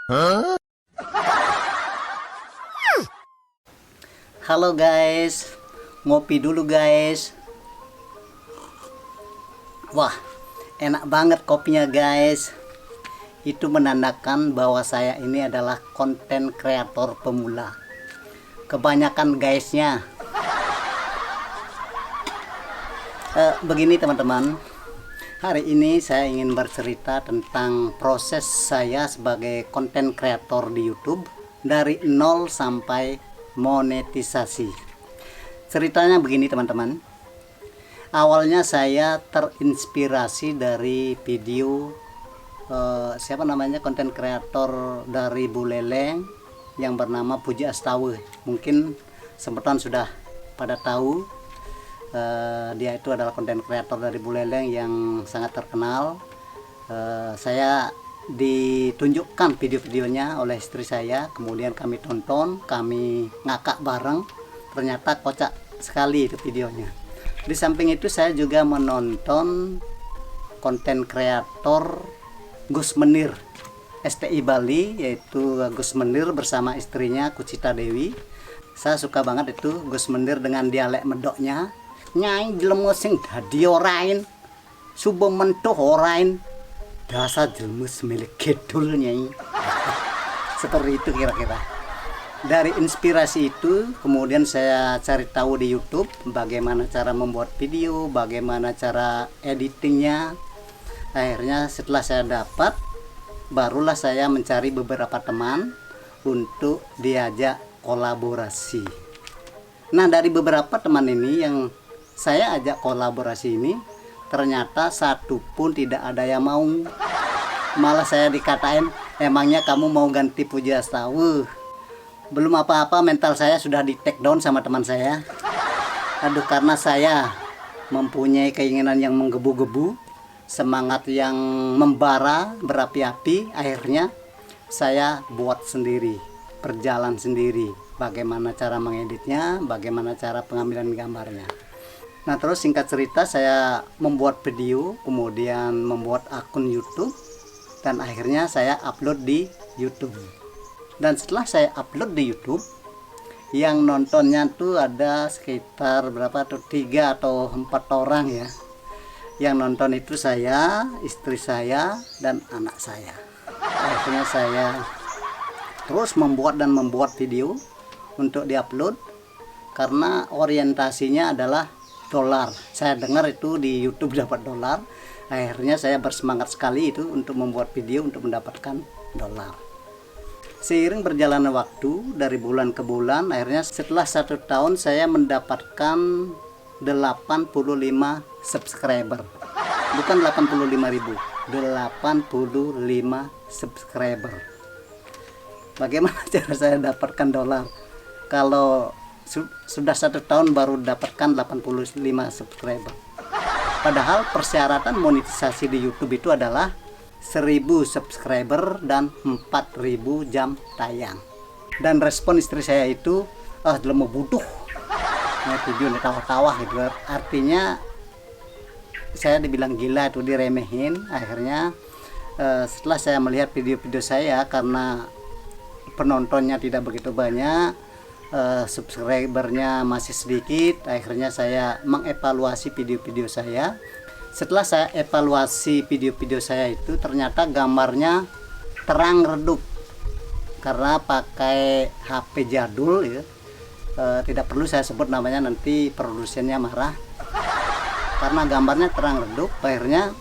Halo guys, ngopi dulu guys. Wah, enak banget kopinya guys. Itu menandakan bahwa saya ini adalah konten kreator pemula. Kebanyakan guysnya. Begini teman-teman, hari ini saya ingin bercerita tentang proses saya sebagai konten kreator di YouTube dari nol sampai monetisasi. Ceritanya begini teman-teman. Awalnya saya terinspirasi dari video konten kreator dari Buleleng yang bernama Puji Astawa. Mungkin sempetan sudah pada tahu. Dia itu adalah konten kreator dari Buleleng yang sangat terkenal. Saya ditunjukkan video-videonya oleh istri saya, kemudian kami tonton, kami ngakak bareng. Ternyata kocak sekali itu videonya. Di samping itu saya juga menonton konten kreator Gus Menir STI Bali, yaitu Gus Menir bersama istrinya Kucita Dewi. Saya suka banget itu Gus Menir dengan dialek medoknya. Nyai jelema sing dadi orain, subuh mentuh orain, dasar jelema semilik gedul nyai. Seperti itu kira-kira. Dari inspirasi itu kemudian saya cari tahu di YouTube bagaimana cara membuat video, bagaimana cara editingnya. Akhirnya setelah saya dapat, barulah saya mencari beberapa teman untuk diajak kolaborasi. Nah, dari beberapa teman ini yang saya ajak kolaborasi ini, ternyata satu pun tidak ada yang mau. Malah saya dikatain, emangnya kamu mau ganti Puji Astawa? Belum apa-apa mental saya sudah di take down sama teman saya. Aduh, karena saya mempunyai keinginan yang menggebu-gebu, semangat yang membara, berapi-api, akhirnya saya buat sendiri, berjalan sendiri. Bagaimana cara mengeditnya, bagaimana cara pengambilan gambarnya. Nah, terus singkat cerita saya membuat video, kemudian membuat akun YouTube, dan akhirnya saya upload di YouTube. Dan setelah saya upload di YouTube, yang nontonnya tuh ada sekitar berapa tuh, 3 atau 4 orang ya. Yang nonton itu saya, istri saya, dan anak saya. Akhirnya saya terus membuat video untuk diupload, karena orientasinya adalah dolar. Saya dengar itu di YouTube dapat dolar. Akhirnya saya bersemangat sekali itu untuk membuat video untuk mendapatkan dolar. Seiring berjalannya waktu dari bulan ke bulan, akhirnya setelah 1 tahun saya mendapatkan 85 subscriber. Bukan 85.000, 85 subscriber. Bagaimana cara saya dapatkan dolar? Kalau sudah 1 tahun baru dapatkan 85 subscriber. Padahal persyaratan monetisasi di YouTube itu adalah 1000 subscriber dan 4000 jam tayang. Dan respon istri saya itu, belum mau butuh. Nah, video ini tawa-tawa gitu. Artinya saya dibilang gila, itu diremehin. Akhirnya setelah saya melihat video-video saya, karena penontonnya tidak begitu banyak, subscribernya masih sedikit, akhirnya saya mengevaluasi video-video saya. Setelah saya evaluasi video-video saya itu, ternyata gambarnya terang redup karena pakai HP jadul ya. Tidak perlu saya sebut namanya, nanti produsennya marah. Karena gambarnya terang redup, akhirnya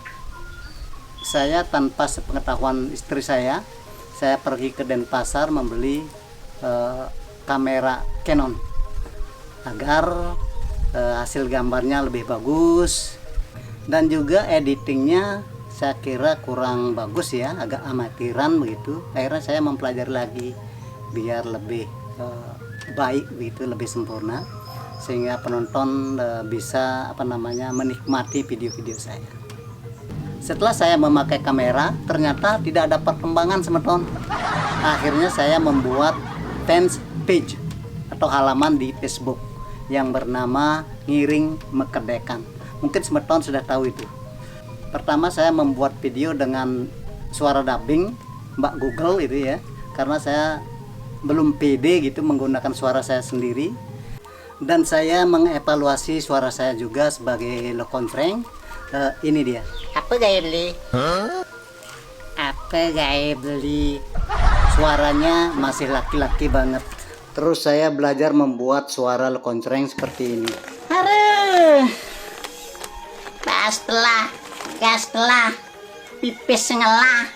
saya tanpa sepengetahuan istri saya pergi ke Denpasar membeli kamera Canon agar hasil gambarnya lebih bagus, dan juga editingnya saya kira kurang bagus ya, agak amatiran begitu. Akhirnya saya mempelajari lagi biar lebih baik begitu, lebih sempurna, sehingga penonton bisa menikmati video-video saya. Setelah saya memakai kamera, ternyata tidak ada perkembangan semeton. Akhirnya saya membuat fans page atau halaman di Facebook yang bernama Ngiring Mekedekan. Mungkin semeton sudah tahu itu. Pertama saya membuat video dengan suara dubbing Mbak Google itu ya. karena saya belum pede gitu menggunakan suara saya sendiri, dan saya mengevaluasi suara saya juga sebagai lokontreng. Ini dia. Apa gaya beli? Apa gaya beli? Suaranya masih laki-laki banget. Terus saya belajar membuat suara lokontreng seperti ini. Aduh, gastelah, pipis ngelah.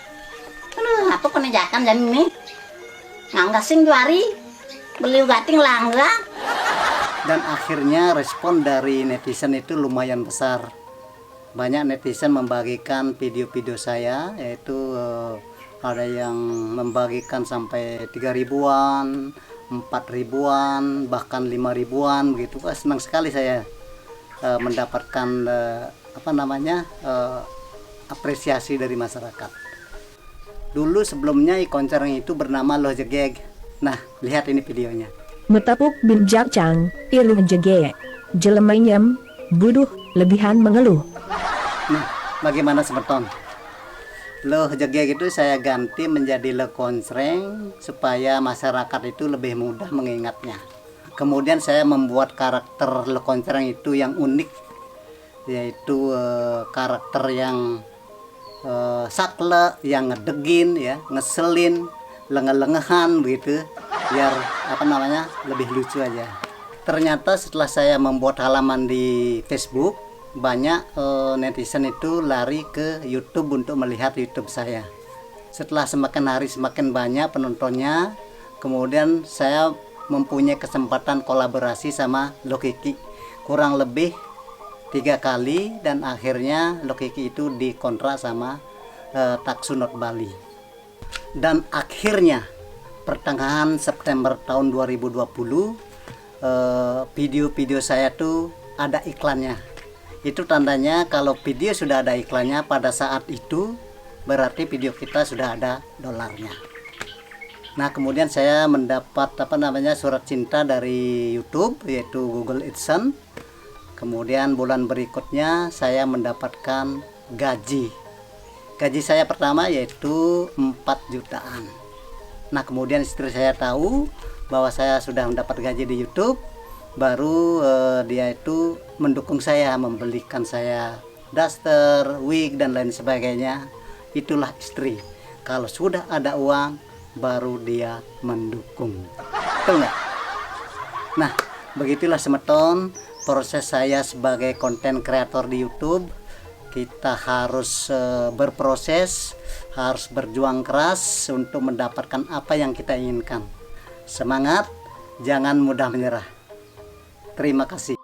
Aduh, apa penejakan dan ini? Nggak sing juari, beli gating langga. Dan akhirnya respon dari netizen itu lumayan besar. Banyak netizen membagikan video-video saya, yaitu ada yang membagikan sampai 3 ribuan, 4 ribuan, bahkan 5 ribuan begitu. Senang sekali saya mendapatkan apresiasi dari masyarakat. Dulu sebelumnya ikoncereng itu bernama Loh Jegeg. Nah, lihat ini videonya. Metapuk bin jakcang, iluh jege, jelemanyem, buduh, lebihan mengeluh. Nah, bagaimana semeton? Loh Jegeg itu saya ganti menjadi Lokontreng supaya masyarakat itu lebih mudah mengingatnya. Kemudian saya membuat karakter Lokontreng itu yang unik, yaitu karakter yang sakle, yang ngedegin ya, ngeselin, lenge-lengehan begitu, biar lebih lucu aja. Ternyata setelah saya membuat halaman di Facebook, banyak netizen itu lari ke YouTube untuk melihat YouTube saya. Setelah semakin hari semakin banyak penontonnya, kemudian saya mempunyai kesempatan kolaborasi sama Lokiki kurang lebih 3 kali, dan akhirnya Lokiki itu dikontrak sama Taksunot Bali. Dan akhirnya pertengahan September tahun 2020 video-video saya tuh ada iklannya. Itu tandanya kalau video sudah ada iklannya pada saat itu berarti video kita sudah ada dolarnya. Nah, kemudian saya mendapat surat cinta dari YouTube, yaitu Google AdSense. Kemudian bulan berikutnya saya mendapatkan gaji. Gaji saya pertama yaitu 4 jutaan. Nah, kemudian istri saya tahu bahwa saya sudah mendapat gaji di YouTube, baru dia itu mendukung saya, membelikan saya daster, wig, dan lain sebagainya. Itulah istri. Kalau sudah ada uang, baru dia mendukung. Betul nggak? Nah, begitulah semeton proses saya sebagai konten kreator di YouTube. Kita harus berproses, harus berjuang keras untuk mendapatkan apa yang kita inginkan. Semangat, jangan mudah menyerah. Terima kasih.